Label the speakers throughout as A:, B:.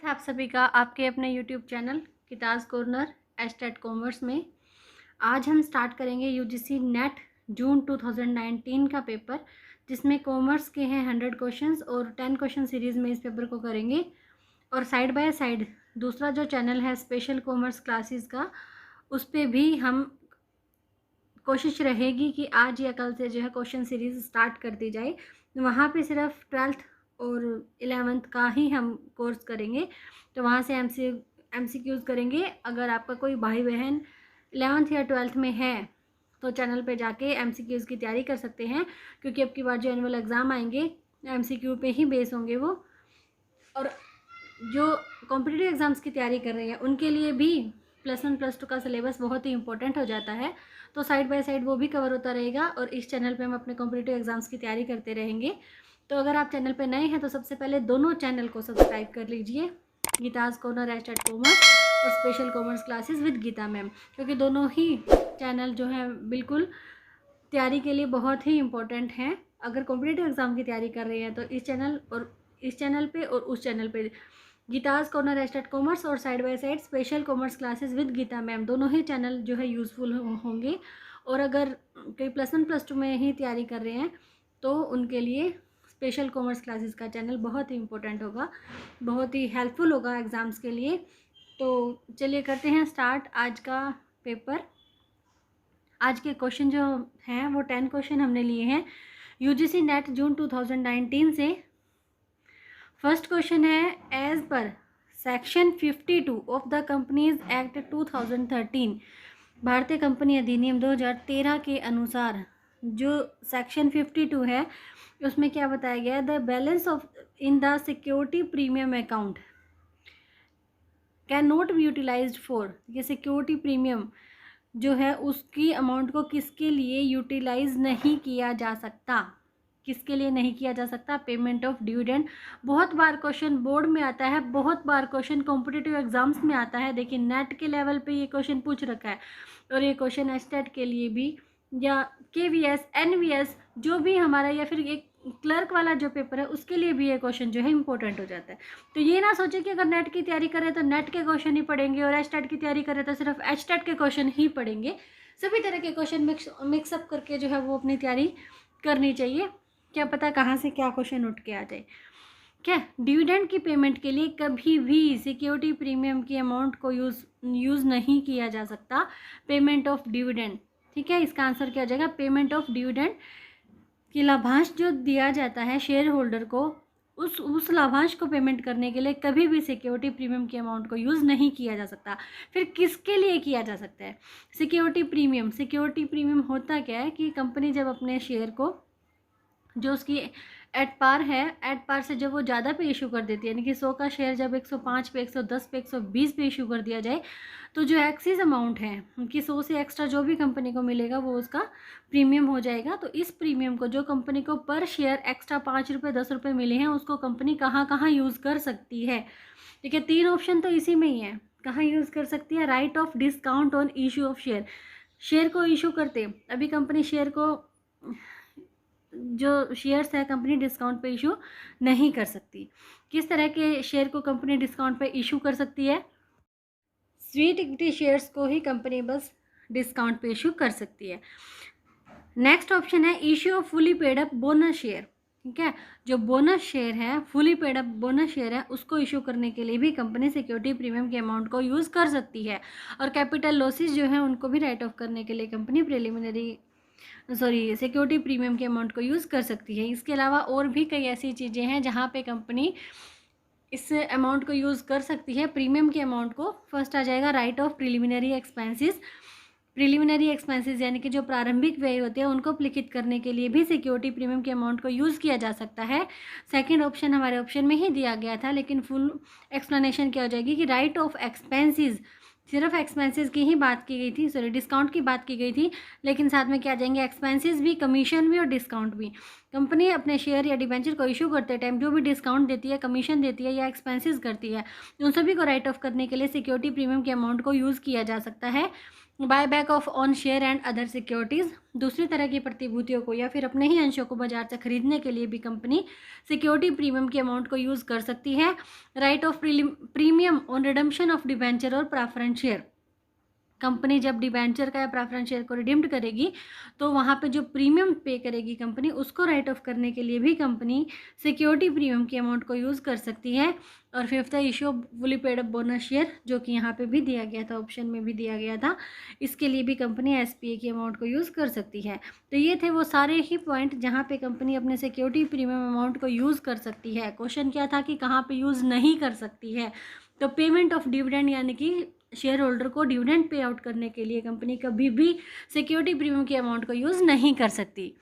A: आप सभी का आपके अपने YouTube चैनल किताज कॉर्नर एस्टेट कॉमर्स में आज हम स्टार्ट करेंगे यूजीसी नेट जून 2019 का पेपर, जिसमें कॉमर्स के हैं 100 क्वेश्चंस और 10 क्वेश्चन सीरीज़ में इस पेपर को करेंगे। और साइड बाय साइड दूसरा जो चैनल है स्पेशल कॉमर्स क्लासेस का, उस पर भी हम कोशिश रहेगी कि आज या कल से जो है क्वेश्चन सीरीज़ स्टार्ट कर दी जाए। वहाँ पे सिर्फ 12th और 11th का ही हम कोर्स करेंगे, तो वहाँ से MCQs करेंगे। अगर आपका कोई भाई बहन 11th या 12th में है तो चैनल पे जाके MCQs की तैयारी कर सकते हैं, क्योंकि अब की बार जो एनुअल एग्ज़ाम आएंगे MCQ पे ही बेस होंगे वो। और जो कॉम्पिटिटिव एग्ज़ाम्स की तैयारी कर रहे हैं उनके लिए भी +1 +2 का सिलेबस बहुत ही इंपॉर्टेंट हो जाता है, तो साइड बाय साइड वो भी कवर होता रहेगा और इस चैनल पे हम अपने कॉम्पिटिटिव एग्ज़ाम्स की तैयारी करते रहेंगे। तो अगर आप चैनल पे नए हैं तो सबसे पहले दोनों चैनल को सब्सक्राइब कर लीजिए, गीताज कॉर्नर एस्टेट कॉमर्स और special commerce classes with Geeta ma'am, क्योंकि दोनों ही चैनल जो हैं बिल्कुल तैयारी के लिए बहुत ही इंपॉर्टेंट हैं। अगर कॉम्पिटिटिव एग्ज़ाम की तैयारी कर रहे हैं तो इस चैनल पे और उस चैनल पे गीताज कॉर्नर एस्टेट कॉमर्स और side by side special commerce classes with Geeta ma'am, दोनों ही चैनल जो है यूज़फुल होंगे। और अगर कोई +1 +2 में ही तैयारी कर रहे हैं तो उनके लिए स्पेशल कॉमर्स क्लासेस का चैनल बहुत ही इंपॉर्टेंट होगा, बहुत ही हेल्पफुल होगा एग्ज़ाम्स के लिए। तो चलिए करते हैं स्टार्ट आज का पेपर। आज के क्वेश्चन जो हैं वो 10 क्वेश्चन हमने लिए हैं यूजीसी नेट जून 2019 से। फर्स्ट क्वेश्चन है, as per section 52 of the companies act 2013, भारतीय कंपनी अधिनियम 2013 के अनुसार जो सेक्शन 52 है उसमें क्या बताया गया है, the balance of in the security premium account cannot be utilized for, ये सिक्योरिटी प्रीमियम जो है उसकी अमाउंट को किसके लिए यूटिलाइज नहीं किया जा सकता, किसके लिए नहीं किया जा सकता, पेमेंट ऑफ डिविडेंड। बहुत बार क्वेश्चन बोर्ड में आता है, बहुत बार क्वेश्चन कॉम्पिटिटिव एग्जाम्स में आता है। देखिए नेट के लेवल पे ये क्वेश्चन पूछ रखा है और ये क्वेश्चन एस्टेट के लिए भी, या KVS NVS जो भी हमारा, या फिर एक क्लर्क वाला जो पेपर है उसके लिए भी ये क्वेश्चन जो है इंपॉर्टेंट हो जाता है। तो ये ना सोचे कि अगर नेट की तैयारी करें तो नेट के क्वेश्चन ही पढ़ेंगे और एचटेट की तैयारी करें तो सिर्फ एचटेट के क्वेश्चन ही पढ़ेंगे। सभी तरह के क्वेश्चन मिक्सअप करके जो है वो अपनी तैयारी करनी चाहिए, क्या पता कहाँ से क्या क्वेश्चन उठ के आ जाए। क्या डिविडेंड की पेमेंट के लिए कभी भी सिक्योरिटी प्रीमियम की अमाउंट को यूज़ नहीं किया जा सकता, पेमेंट ऑफ डिविडेंड। ठीक है, इसका आंसर क्या हो जाएगा, पेमेंट ऑफ डिविडेंड। कि लाभांश जो दिया जाता है शेयर होल्डर को, उस लाभांश को पेमेंट करने के लिए कभी भी सिक्योरिटी प्रीमियम की अमाउंट को यूज़ नहीं किया जा सकता। फिर किसके लिए किया जा सकता है सिक्योरिटी प्रीमियम? सिक्योरिटी प्रीमियम होता क्या है कि कंपनी जब अपने शेयर को, जो उसकी एट पार है, एट पार से जब वो ज़्यादा पे इशू कर देती है, यानी कि 100 का शेयर जब 105 पे, 110 पे, 120 पे इशू कर दिया जाए, तो जो एक्सिस अमाउंट है कि 100 से एक्स्ट्रा जो भी कंपनी को मिलेगा वो उसका प्रीमियम हो जाएगा। तो इस प्रीमियम को, जो कंपनी को पर शेयर एक्स्ट्रा 5 रुपये 10 रुपये मिले हैं, उसको कंपनी कहाँ कहाँ यूज़ कर सकती है? ठीक है, 3 ऑप्शन तो इसी में ही है। कहाँ यूज़ कर सकती है? Right of discount on issue of share, share को इशू करते अभी कंपनी शेयर को, जो शेयर्स है कंपनी डिस्काउंट पे इशू नहीं कर सकती। किस तरह के शेयर को कंपनी डिस्काउंट पे इशू कर सकती है? स्वीट इक्विटी शेयर्स को ही कंपनी बस डिस्काउंट पे इशू कर सकती है। नेक्स्ट ऑप्शन है issue of fully paid up bonus share. ठीक है, जो बोनस शेयर है, fully paid up bonus share है, उसको इशू करने के लिए भी कंपनी सिक्योरिटी प्रीमियम के अमाउंट को यूज़ कर सकती है। और कैपिटल लॉसेस जो है उनको भी राइट ऑफ करने के लिए कंपनी सिक्योरिटी प्रीमियम के अमाउंट को यूज़ कर सकती है। इसके अलावा और भी कई ऐसी चीज़ें हैं जहाँ पे कंपनी इस अमाउंट को यूज़ कर सकती है, प्रीमियम के अमाउंट को। फर्स्ट आ जाएगा right of preliminary expenses. Preliminary expenses यानी कि जो प्रारंभिक व्यय होते हैं उनको लिखित करने के लिए भी सिक्योरिटी प्रीमियम के अमाउंट को यूज़ किया जा सकता है। सेकंड ऑप्शन हमारे ऑप्शन में ही दिया गया था, लेकिन फुल एक्सप्लेनेशन क्या हो जाएगी कि राइट ऑफ एक्सपेंसेस, सिर्फ एक्सपेंसेस की ही बात की गई थी, डिस्काउंट की बात की गई थी, लेकिन साथ में क्या आ जाएंगे, एक्सपेंसेस भी, कमीशन भी और डिस्काउंट भी। कंपनी अपने शेयर या डिबेंचर को इशू करते टाइम जो भी डिस्काउंट देती है, कमीशन देती है या एक्सपेंसेस करती है, उन सभी को राइट ऑफ करने के लिए सिक्योरिटी प्रीमियम के अमाउंट को यूज़ किया जा सकता है। Buy back of on share and other securities, दूसरी तरह की प्रतिभूतियों को या फिर अपने ही अंशों को बाजार से खरीदने के लिए भी कंपनी सिक्योरिटी प्रीमियम के अमाउंट को यूज़ कर सकती है। Right of premium on redemption of debenture और प्रेफरेंस शेयर, कंपनी जब डिबेंचर का या प्रेफरेंस शेयर को रिडीम्ड करेगी तो वहाँ पे जो प्रीमियम पे करेगी कंपनी, उसको राइट ऑफ करने के लिए भी कंपनी सिक्योरिटी प्रीमियम के अमाउंट को यूज़ कर सकती है। और फिफ्थ है issue of fully paid up bonus share, जो कि यहाँ पे भी दिया गया था, ऑप्शन में भी दिया गया था, इसके लिए भी कंपनी एसपीए के अमाउंट को यूज़ कर सकती है। तो ये थे वो सारे ही पॉइंट जहाँ पे कंपनी अपने सिक्योरिटी प्रीमियम अमाउंट को यूज़ कर सकती है। क्वेश्चन क्या था कि कहाँ पे यूज़ नहीं कर सकती है, तो पेमेंट ऑफ डिविडेंड, यानी कि शेयर होल्डर को डिविडेंड पे आउट करने के लिए कंपनी कभी भी सिक्योरिटी प्रीमियम के अमाउंट को यूज़ नहीं कर सकती।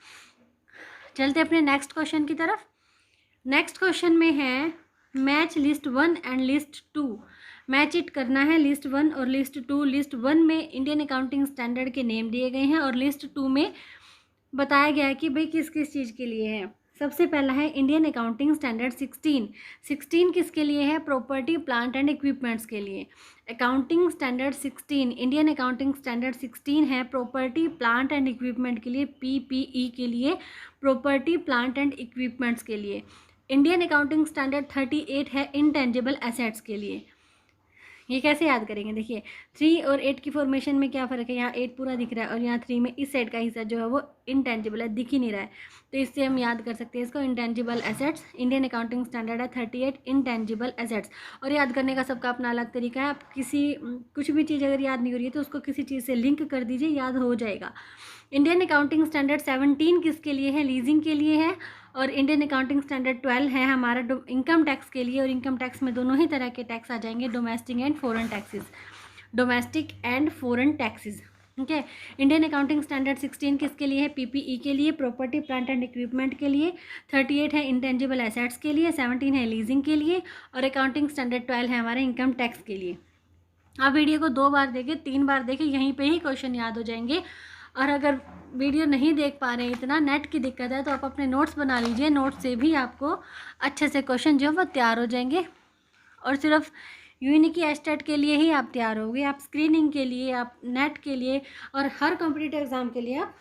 A: चलते अपने नेक्स्ट क्वेश्चन की तरफ। नेक्स्ट क्वेश्चन में है match list 1 and list 2। Match it करना है लिस्ट 1 और लिस्ट 2। लिस्ट 1 में इंडियन अकाउंटिंग स्टैंडर्ड के नेम दिए गए हैं और लिस्ट 2 में बताया गया है कि भाई किस किस चीज़ के लिए है। सबसे पहला है इंडियन अकाउंटिंग स्टैंडर्ड 16 किसके लिए है? प्रॉपर्टी प्लांट एंड इक्विपमेंट्स के लिए। Accounting standard 16, Indian accounting standard 16 है प्रॉपर्टी प्लांट एंड इक्विपमेंट के लिए, पीपीई के लिए, प्रॉपर्टी प्लांट एंड इक्विपमेंट्स के लिए। इंडियन अकाउंटिंग स्टैंडर्ड 38 है इंटेंजिबल एसेट्स के लिए। ये कैसे याद करेंगे? देखिए 3 और 8 की फॉर्मेशन में क्या फ़र्क है, यहाँ 8 पूरा दिख रहा है और यहाँ 3 में इस साइड का हिस्सा जो है वो इंटेंजिबल है, दिख ही नहीं रहा है, तो इससे हम याद कर सकते हैं इसको intangible assets. Indian accounting standard है 38 इंटेंजिबल एसेट्स। और याद करने का सबका अपना अलग तरीका है, आप कुछ भी चीज़ अगर याद नहीं हो रही है तो उसको किसी चीज़ से लिंक कर दीजिए, याद हो जाएगा। इंडियन अकाउंटिंग स्टैंडर्ड 17 किसके लिए है? लीजिंग के लिए है। और इंडियन अकाउंटिंग स्टैंडर्ड 12 है हमारा इनकम टैक्स के लिए, और इनकम टैक्स में दोनों ही तरह के टैक्स आ जाएंगे, domestic and foreign taxes, domestic and foreign taxes. ठीक है। इंडियन अकाउंटिंग स्टैंडर्ड 16 किसके लिए है? पीपीई के लिए, प्रॉपर्टी प्लांट एंड इक्विपमेंट के लिए। 38 है इंटेंजिबल एसेट्स के लिए, 17 है लीजिंग के लिए, और अकाउंटिंग स्टैंडर्ड 12 है हमारे इनकम टैक्स के लिए। आप वीडियो को 2 बार देखें, 3 बार देखें, यहीं पे ही क्वेश्चन याद हो जाएंगे। और अगर वीडियो नहीं देख पा रहे हैं, इतना नेट की दिक्कत है, तो आप अपने नोट्स बना लीजिए, नोट्स से भी आपको अच्छे से क्वेश्चन जो है वो तैयार हो जाएंगे। और सिर्फ यूनिक की एस्टेट के लिए ही आप तैयार होगे, आप स्क्रीनिंग के लिए, आप नेट के लिए और हर कॉम्पिटिटिव एग्जाम के लिए आप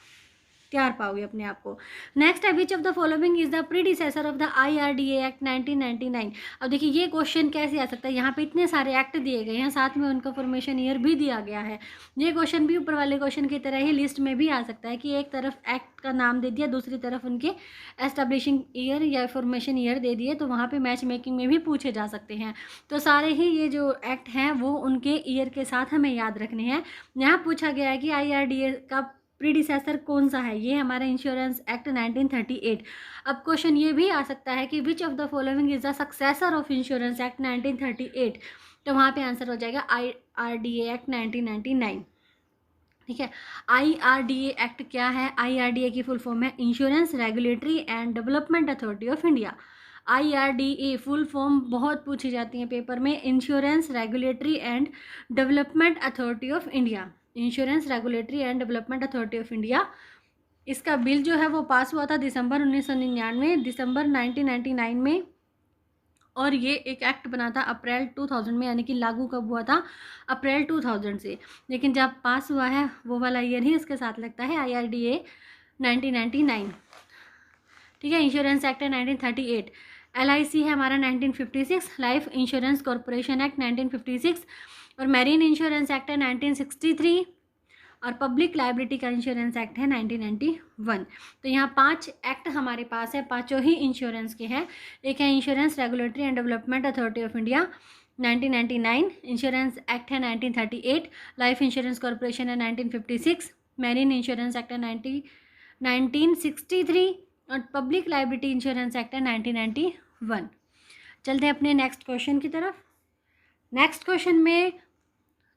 A: तैयार पाओगे अपने आप को। नेक्स्ट है which of the following is the predecessor of the IRDA act 1999। अब देखिए ये क्वेश्चन कैसे आ सकता है, यहाँ पे इतने सारे एक्ट दिए गए हैं, साथ में उनका फॉर्मेशन ईयर भी दिया गया है। ये क्वेश्चन भी ऊपर वाले क्वेश्चन की तरह ही लिस्ट में भी आ सकता है कि एक तरफ एक्ट का नाम दे दिया, दूसरी तरफ उनके एस्टेब्लिशिंग ईयर या फॉर्मेशन ईयर दे दिए, तो वहाँ पे मैच मेकिंग में भी पूछे जा सकते हैं। तो सारे ही ये जो एक्ट हैं वो उनके ईयर के साथ हमें याद रखने हैं। यहाँ पूछा गया है कि IRDA का प्रीडिसेसर कौन सा है? ये हमारा इंश्योरेंस एक्ट 1938। अब क्वेश्चन ये भी आ सकता है कि which of the following is the successor of insurance act 1938, तो वहाँ पे आंसर हो जाएगा IRDA एक्ट 1999। ठीक है। IRDA एक्ट क्या है? IRDA की फुल फॉर्म है insurance regulatory and development authority of India. IRDA full form बहुत पूछी जाती है पेपर में, insurance regulatory and development authority of India, insurance regulatory and development authority of India. इसका बिल जो है वो पास हुआ था दिसंबर 1999, दिसंबर 1999 में, और ये एक एक्ट बना था अप्रैल 2000 में, यानी कि लागू कब हुआ था? अप्रैल 2000 से। लेकिन जब पास हुआ है वो वाला ईयर ही इसके साथ लगता है, IRDA 1999। ठीक है। इंश्योरेंस एक्ट है 1938। LIC है हमारा 1956, लाइफ इंश्योरेंस कॉरपोरेशन एक्ट 1956, और मैरीन इंश्योरेंस एक्ट है 1963, और पब्लिक लाइबिलिटी का इंश्योरेंस एक्ट है 1991। तो यहाँ 5 एक्ट हमारे पास है, पाँचों ही इंश्योरेंस के हैं। एक है insurance regulatory and development authority of India 1999, insurance act है 1938, लाइफ इंश्योरेंस कॉरपोरेशन है 1956, मैरीन इंश्योरेंस एक्ट है 1963, और पब्लिक लाइबिलिटी इंश्योरेंस एक्ट है 1991। चलते हैं अपने नेक्स्ट क्वेश्चन की तरफ। नेक्स्ट क्वेश्चन में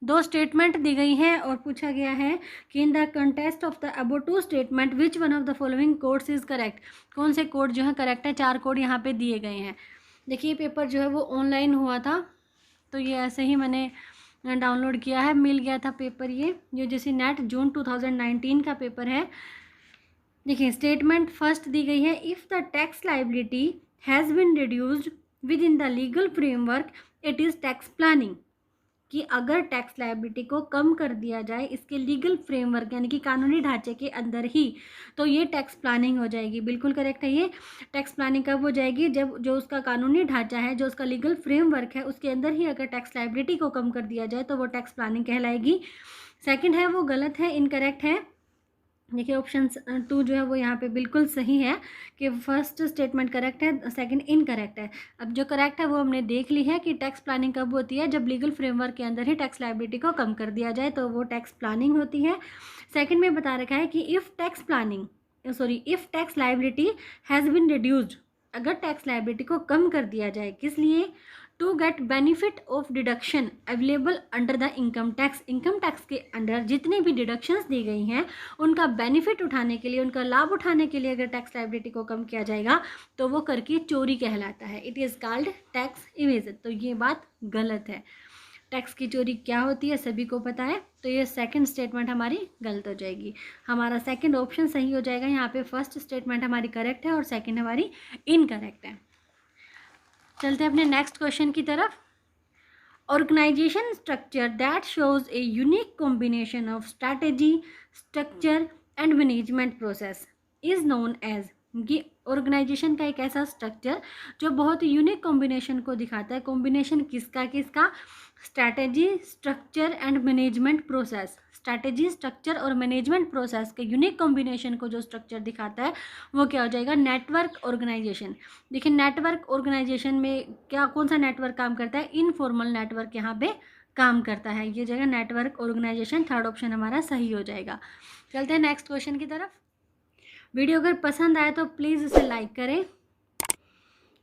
A: 2 स्टेटमेंट दी गई हैं और पूछा गया है कि in the contest of the above 2 statement which one of the following codes is correct. कौन से कोड जो है करेक्ट है? 4 कोड यहाँ पे दिए गए हैं। देखिए पेपर जो है वो ऑनलाइन हुआ था, तो ये ऐसे ही मैंने डाउनलोड किया है, मिल गया था पेपर। ये UGC नेट जून 2019 का पेपर है। देखिए स्टेटमेंट फर्स्ट दी गई है, if the tax liability has been reduced within the legal framework it is tax planning. कि अगर टैक्स लायबिलिटी को कम कर दिया जाए इसके लीगल फ्रेमवर्क यानी कि कानूनी ढांचे के अंदर ही, तो ये टैक्स प्लानिंग हो जाएगी। बिल्कुल करेक्ट है। ये टैक्स प्लानिंग कब हो जाएगी? जब जो उसका कानूनी ढांचा है, जो उसका लीगल फ्रेमवर्क है, उसके अंदर ही अगर टैक्स लायबिलिटी को कम कर दिया जाए तो वो टैक्स प्लानिंग कहलाएगी। सेकंड है वो गलत है, इनकरेक्ट है। देखिए ऑप्शन 2 जो है वो यहाँ पे बिल्कुल सही है कि फर्स्ट स्टेटमेंट करेक्ट है, सेकंड इनकरेक्ट है। अब जो करेक्ट है वो हमने देख ली है कि टैक्स प्लानिंग कब होती है? जब लीगल फ्रेमवर्क के अंदर ही टैक्स लायबिलिटी को कम कर दिया जाए तो वो टैक्स प्लानिंग होती है। सेकंड में बता रखा है कि if tax liability has been reduced, अगर टैक्स लायबिलिटी को कम कर दिया जाए, किस लिए? To get benefit of deduction available under the income tax के अंडर जितनी भी डिडक्शंस दी गई हैं उनका बेनिफिट उठाने के लिए, उनका लाभ उठाने के लिए अगर टैक्स लायबिलिटी को कम किया जाएगा तो वो कर की चोरी कहलाता है। It is called tax evasion. तो ये बात गलत है। टैक्स की चोरी क्या होती है सभी को पता है। तो ये सेकंड स्टेटमेंट हमारी गलत हो जाएगी। हमारा सेकंड ऑप्शन सही हो जाएगा। यहाँ पे फर्स्ट स्टेटमेंट हमारी करेक्ट है और सेकंड हमारी इनकरेक्ट है। चलते हैं अपने नेक्स्ट क्वेश्चन की तरफ। Organization structure that shows a unique combination of strategy, structure and management process is known as. ये ऑर्गेनाइजेशन का एक ऐसा स्ट्रक्चर जो बहुत ही यूनिक कॉम्बिनेशन को दिखाता है। कॉम्बिनेशन किसका किसका? Strategy, structure and management process. Strategy, structure और मैनेजमेंट प्रोसेस के यूनिक कॉम्बिनेशन को जो स्ट्रक्चर दिखाता है वो क्या हो जाएगा? Network organization. देखिए नेटवर्क ऑर्गेनाइजेशन में क्या, कौन सा नेटवर्क काम करता है? इनफॉर्मल नेटवर्क यहाँ पे काम करता है। ये जगह नेटवर्क ऑर्गेनाइजेशन, थर्ड ऑप्शन हमारा सही हो जाएगा। चलते हैं नेक्स्ट क्वेश्चन की तरफ। वीडियो अगर पसंद आए तो प्लीज़ इसे लाइक करें,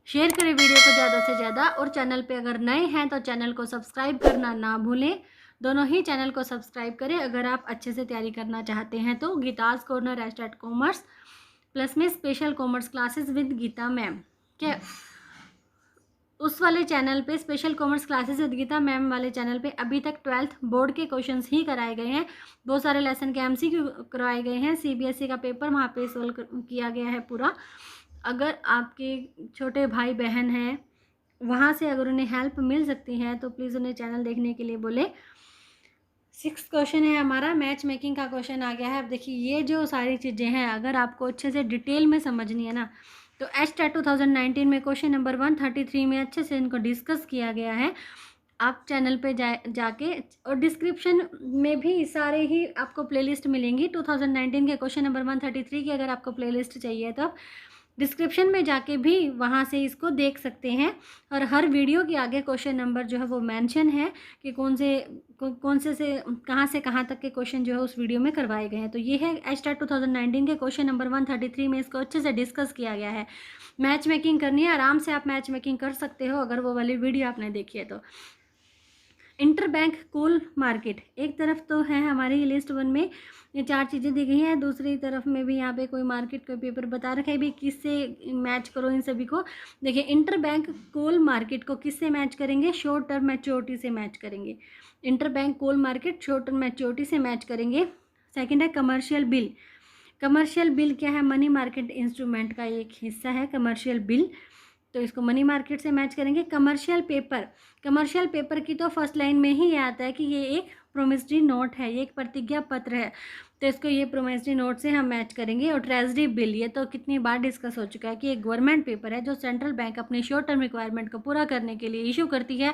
A: शेयर करें वीडियो को ज़्यादा से ज़्यादा, और चैनल पे अगर नए हैं तो चैनल को सब्सक्राइब करना ना भूलें। दोनों ही चैनल को सब्सक्राइब करें अगर आप अच्छे से तैयारी करना चाहते हैं तो। गीताज कॉर्नर @ कॉमर्स प्लस में special commerce classes with Geeta ma'am के उस वाले चैनल पे, special commerce classes with Geeta ma'am वाले चैनल पे अभी तक 12th बोर्ड के क्वेश्चंस ही कराए गए हैं। बहुत सारे लेसन के MCQ करवाए गए हैं। CBSE का पेपर वहाँ पे सोल्व किया गया है पूरा। अगर आपके छोटे भाई बहन हैं वहाँ से अगर उन्हें हेल्प मिल सकती है तो प्लीज़ उन्हें चैनल देखने के लिए बोले। 6th क्वेश्चन है हमारा, मैच मेकिंग का क्वेश्चन आ गया है। अब देखिए ये जो सारी चीज़ें हैं अगर आपको अच्छे से डिटेल में समझनी है ना तो HTET 2019 में क्वेश्चन नंबर 133 में अच्छे से इनको डिस्कस किया गया है। आप चैनल पे जाके, और डिस्क्रिप्शन में भी सारे ही आपको प्लेलिस्ट मिलेंगी 2019 के क्वेश्चन नंबर 133 की। अगर आपको प्लेलिस्ट चाहिए तो डिस्क्रिप्शन में जाके भी वहाँ से इसको देख सकते हैं। और हर वीडियो के आगे क्वेश्चन नंबर जो है वो मेंशन है कि कौन से कहाँ से कहाँ तक के क्वेश्चन जो है उस वीडियो में करवाए गए हैं। तो ये है HTET 2019 के क्वेश्चन नंबर 133 में इसको अच्छे से डिस्कस किया गया है। मैच मेकिंग करनी है, आराम से आप मैच मेकिंग कर सकते हो अगर वो वाली वीडियो आपने देखी है तो। इंटरबैंक कोल मार्केट एक तरफ तो है हमारी लिस्ट 1 में ये 4 चीज़ें दी गई हैं, दूसरी तरफ में भी यहाँ पे कोई मार्केट का पेपर बता रखा है भी किससे मैच करो इन सभी को। देखिए इंटरबैंक कोल मार्केट को किससे मैच करेंगे? शॉर्ट टर्म मैच्योरिटी से मैच करेंगे। इंटरबैंक कोल मार्केट शॉर्ट टर्म मैच्योरिटी से मैच करेंगे। सेकंड है कमर्शियल बिल। कमर्शियल बिल क्या है? मनी मार्केट इंस्ट्रूमेंट का एक हिस्सा है कमर्शियल बिल, तो इसको मनी मार्केट से मैच करेंगे। कमर्शियल पेपर की तो फर्स्ट लाइन में ही ये आता है कि ये एक प्रोमिसरी नोट है, ये एक प्रतिज्ञा पत्र है, तो इसको ये प्रोमिसरी नोट से हम मैच करेंगे। और ट्रेजरी बिल, ये तो कितनी बार डिस्कस हो चुका है कि एक गवर्नमेंट पेपर है जो सेंट्रल बैंक अपने शॉर्ट टर्म रिक्वायरमेंट को पूरा करने के लिए इशू करती है।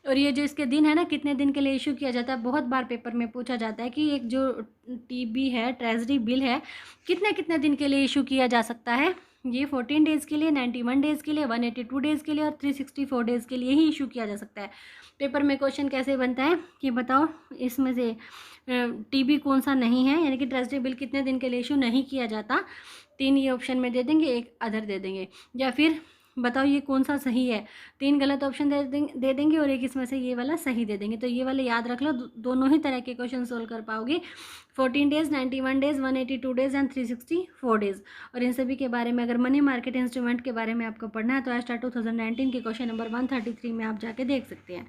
A: और ये जो इसके दिन है ना, कितने दिन के लिए इशू किया जाता है, बहुत बार पेपर में पूछा जाता है कि एक जो TB है, ट्रेजरी बिल है, कितने कितने दिन के लिए इशू किया जा सकता है? ये 14 डेज़ के लिए, 91 डेज़ के लिए, 182 डेज़ के लिए और 364 डेज़ के लिए ही इशू किया जा सकता है। पेपर में क्वेश्चन कैसे बनता है कि बताओ इसमें से TB कौन सा नहीं है, यानी कि ट्रेजरी बिल कितने दिन के लिए इशू नहीं किया जाता। 3 ये ऑप्शन में दे देंगे, एक अदर दे देंगे, या फिर बताओ ये कौन सा सही है। 3 गलत ऑप्शन दे देंगे और एक इसमें से ये वाला सही दे देंगे। तो ये वाले याद रख लो, दोनों ही तरह के क्वेश्चन सोल्व कर पाओगे। 14 days, 91 days, 182 days and 364 days. और इन सभी के बारे में अगर मनी मार्केट इंस्ट्रूमेंट के बारे में आपको पढ़ना है तो HTET 2019 के क्वेश्चन नंबर 133 में आप जाके देख सकते हैं।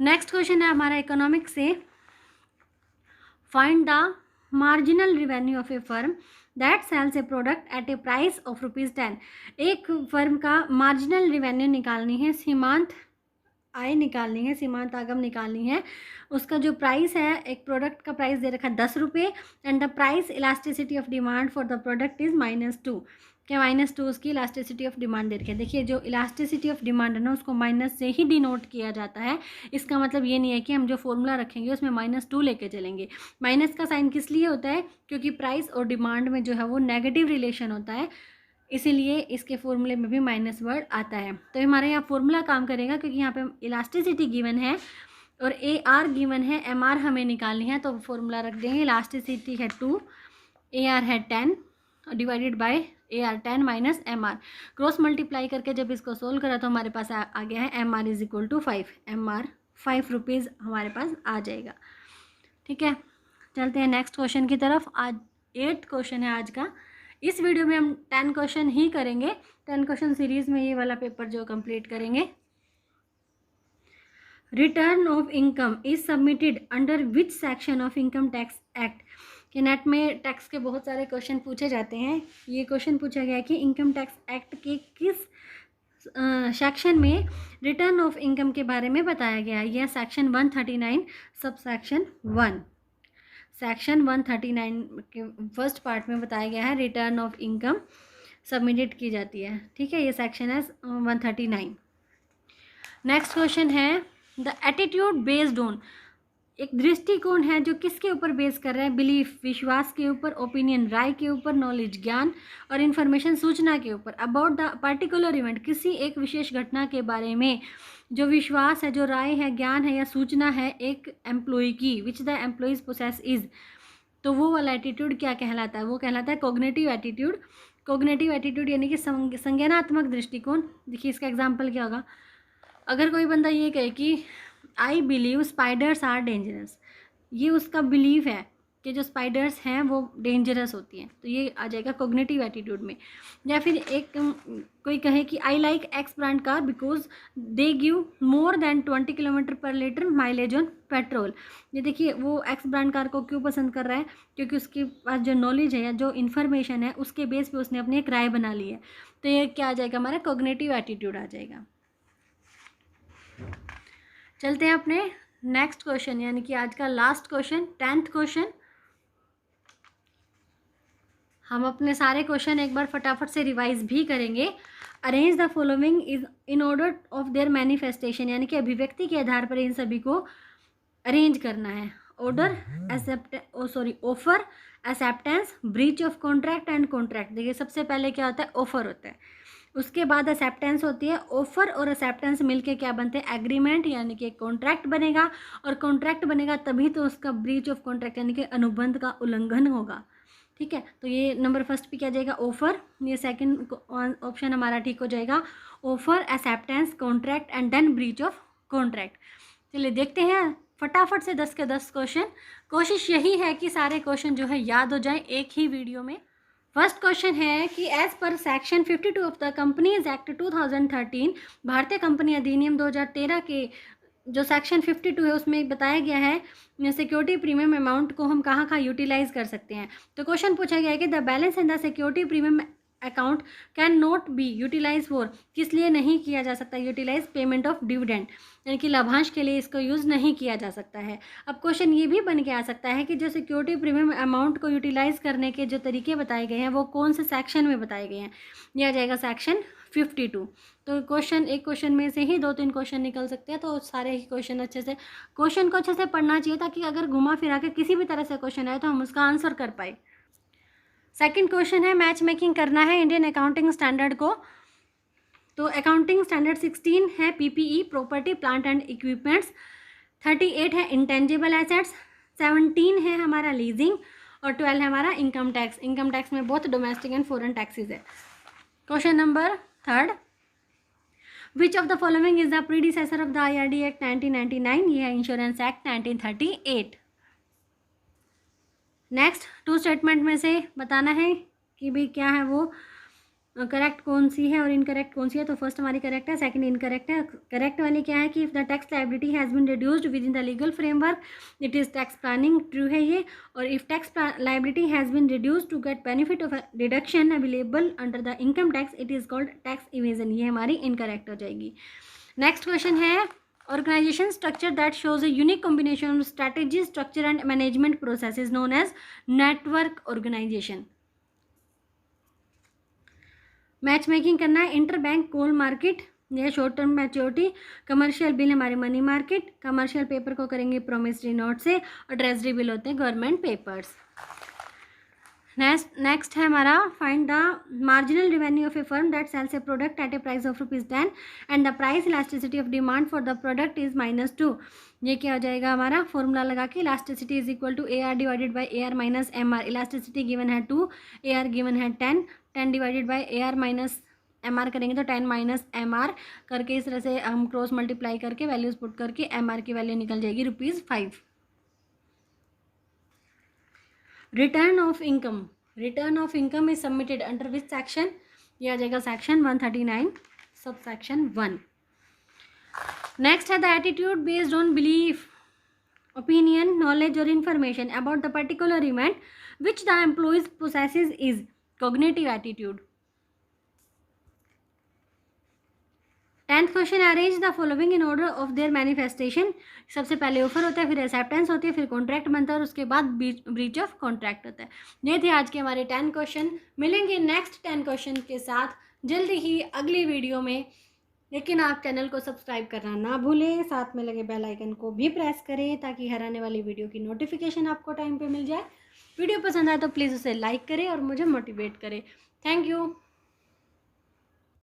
A: नेक्स्ट क्वेश्चन है हमारा इकोनॉमिक्स से। Find the marginal revenue of a firm that sells a product at a price of ₹10। एक फर्म का मार्जिनल रेवेन्यू निकालनी है। सीमांत आय निकालनी है, सीमांत आगम निकालनी है, उसका जो प्राइस है, एक प्रोडक्ट का प्राइस दे रखा है 10 रुपये and the price elasticity of demand for the product is -2, क्या -2 उसकी इलास्टिसिटी ऑफ डिमांड दे रखी है। देखिए जो इलास्टिसिटी ऑफ डिमांड है ना उसको माइनस से ही डिनोट किया जाता है। इसका मतलब ये नहीं है कि हम जो फॉर्मूला रखेंगे उसमें -2 लेके चलेंगे। माइनस का साइन किस लिए होता है, क्योंकि प्राइस और डिमांड में जो है वो नेगेटिव रिलेशन होता है, इसीलिए इसके फॉर्मूले में भी माइनस वर्ड आता है। तो हमारे यहाँ फॉर्मूला काम करेगा, क्योंकि यहाँ पे इलास्टिसिटी गिवन है और AR गिवन है, MR हमें निकालनी है, तो फॉर्मूला रख देंगे। इलास्टिसिटी है 2, AR है 10 divided by AR 10 minus MR। Cross multiply करके जब इसको सोल्व करा तो हमारे पास आ गया है MR is equal to 5। MR 5 rupees हमारे पास आ जाएगा। ठीक है, चलते हैं नेक्स्ट क्वेश्चन की तरफ। आज 8th क्वेश्चन है आज का। इस वीडियो में हम 10 क्वेश्चन ही करेंगे। 10 क्वेश्चन सीरीज़ में ये वाला पेपर जो कंप्लीट करेंगे। Return of income is submitted under which section of income tax act. कि नेट में टैक्स के बहुत सारे क्वेश्चन पूछे जाते हैं। ये क्वेश्चन पूछा गया है कि इनकम टैक्स एक्ट के किस सेक्शन में रिटर्न ऑफ इनकम के बारे में बताया गया है। यह सेक्शन 139 सब सेक्शन 1, सेक्शन 139 के फर्स्ट पार्ट में बताया गया है रिटर्न ऑफ इनकम सबमिटेड की जाती है। ठीक है, ये सेक्शन है 139। नेक्स्ट क्वेश्चन है द एटीट्यूड बेस्ड ऑन, एक दृष्टिकोण है जो किसके ऊपर बेस कर रहा है, बिलीफ विश्वास के ऊपर, ओपिनियन राय के ऊपर, नॉलेज ज्ञान और इन्फॉर्मेशन सूचना के ऊपर। अबाउट द पर्टिकुलर इवेंट, किसी एक विशेष घटना के बारे में जो विश्वास है, जो राय है, ज्ञान है या सूचना है एक एम्प्लॉय की, which the employees possess is, तो वो वाला एटीट्यूड क्या कहलाता है, वो कहलाता है कॉग्निटिव एटीट्यूड। कॉग्निटिव एटीट्यूड यानी कि संज्ञानात्मक दृष्टिकोण। देखिए इसका एग्जाम्पल क्या होगा, अगर कोई बंदा ये कहे कि I believe spiders are dangerous, ये उसका बिलीव है कि जो स्पाइडर्स हैं वो डेंजरस होती हैं, तो ये आ जाएगा कॉग्निटिव एटीट्यूड में। या फिर एक कोई कहे कि I like x brand car because they give more than 20 kilometre पर लीटर माइलेज ऑन पेट्रोल। ये देखिए वो एक्स ब्रांड कार को क्यों पसंद कर रहा है, क्योंकि उसके पास जो नॉलेज है या जो इन्फॉर्मेशन है उसके बेस पे उसने अपनी एक राय बना ली है। तो ये क्या आ जाएगा, हमारा कॉग्निटिव एटीट्यूड आ जाएगा। चलते हैं अपने नेक्स्ट क्वेश्चन, यानी कि आज का लास्ट क्वेश्चन 10th क्वेश्चन। हम अपने सारे क्वेश्चन एक बार फटाफट से रिवाइज भी करेंगे। Arrange the following is in order of their manifestation, यानी कि अभिव्यक्ति के आधार पर इन सभी को अरेंज करना है। Order, offer, acceptance, breach of contract and contract. देखिए सबसे पहले क्या होता है, ऑफर होता है, उसके बाद एक्सेप्टेंस होती है। ऑफर और एक्सेप्टेंस मिलके क्या बनते हैं, एग्रीमेंट, यानी कि कॉन्ट्रैक्ट बनेगा, और कॉन्ट्रैक्ट बनेगा तभी तो उसका ब्रीच ऑफ कॉन्ट्रैक्ट यानी कि अनुबंध का उल्लंघन होगा। ठीक है, तो ये नंबर फर्स्ट पे क्या जाएगा, ऑफर। ये सेकंड ऑप्शन हमारा ठीक हो जाएगा, offer, acceptance, contract and then breach of contract. चलिए देखते हैं फटाफट से 10 के 10 क्वेश्चन। कोशिश यही है कि सारे क्वेश्चन जो है याद हो जाए एक ही वीडियो में। फर्स्ट क्वेश्चन है कि as per section 52 of the companies act 2013, भारतीय कंपनी अधिनियम 2013 के जो सेक्शन 52 है उसमें बताया गया है सिक्योरिटी प्रीमियम अमाउंट को हम कहाँ कहाँ यूटिलाइज कर सकते हैं। तो क्वेश्चन पूछा गया है कि the balance in the security premium account cannot be utilize for, किस लिए नहीं किया जा सकता यूटिलाइज, पेमेंट ऑफ डिविडेंड, यानी कि लाभांश के लिए इसको यूज़ नहीं किया जा सकता है। अब क्वेश्चन ये भी बन के आ सकता है कि जो सिक्योरिटी प्रीमियम अमाउंट को यूटिलाइज करने के जो तरीके बताए गए हैं वो कौन से सेक्शन में बताए गए हैं। यह आ जाएगा सेक्शन 52। तो क्वेश्चन एक क्वेश्चन में से ही 2-3 क्वेश्चन निकल सकते हैं, तो सारे ही क्वेश्चन को अच्छे से पढ़ना चाहिए, ताकि अगर घुमा फिरा के किसी भी तरह से क्वेश्चन आए तो हम उसका आंसर कर पाए। सेकंड क्वेश्चन है मैच मेकिंग करना है इंडियन अकाउंटिंग स्टैंडर्ड को। तो अकाउंटिंग स्टैंडर्ड 16 है PPE, property plant and equipments, 38 है इंटेंजिबल एसेट्स, 17 है हमारा लीजिंग और 12 है हमारा इनकम टैक्स। इनकम टैक्स में बहुत डोमेस्टिक एंड फॉरेन टैक्सेस है। Question number 3, which of the following is the predecessor of the IRD act 1999, ये है इंश्योरेंस एक्ट 1938। नेक्स्ट 2 स्टेटमेंट में से बताना है कि भाई क्या है वो करेक्ट कौन सी है और इनकरेक्ट कौन सी है। तो फर्स्ट हमारी करेक्ट है, सेकंड इनकरेक्ट है। करेक्ट वाली क्या है कि if the tax liability has been reduced within the legal framework it is tax planning, true है ये। और if tax liability has been reduced to get benefit of deduction available under the income tax it is called tax evasion, ये हमारी incorrect हो जाएगी। Next question है organization structure that shows a unique combination of strategy, structure and management processes known as network organization. Match making करना है, inter bank कोल market या short term maturity, commercial bill हमारे money market, commercial paper को करेंगे promissory note से, और treasury bill होते हैं गवर्नमेंट पेपर्स. नेक्स्ट है हमारा find the marginal revenue of a firm that sells a product at a price of ₹10 and the price elasticity of demand for the product is -2. ये क्या हो जाएगा हमारा फॉर्मूला लगा के, elasticity is equal to AR divided by AR minus MR. Elasticity given है 2, AR given है 10, 10 divided by AR minus MR करेंगे तो 10 माइनस MR करके इस तरह से हम क्रॉस मल्टीप्लाई करके वैल्यूज पुट करके MR की वैल्यू निकल जाएगी ₹5. Return of income. Return of income is submitted under which section? ये आ जाएगा सेक्शन 139 सब सेक्शन 1. नेक्स्ट है the attitude based on belief, opinion, knowledge और information about the particular event which the employees possesses is cognitive attitude. 10th question, arrange the following in order of their manifestation. सबसे पहले offer होता है, फिर acceptance होती है, फिर contract बनता है और उसके बाद ब्रीच ऑफ कॉन्ट्रैक्ट होता है. ये थे आज के हमारे 10 क्वेश्चन. मिलेंगे नेक्स्ट 10 क्वेश्चन के साथ जल्दी ही अगली वीडियो में. लेकिन आप चैनल को सब्सक्राइब करना ना भूलें, साथ में लगे बेल आइकन को भी प्रेस करें ताकि हर आने वाली वीडियो की नोटिफिकेशन आपको टाइम पे मिल जाए. वीडियो पसंद आए तो प्लीज़ उसे लाइक करें और मुझे मोटिवेट करें. Thank you.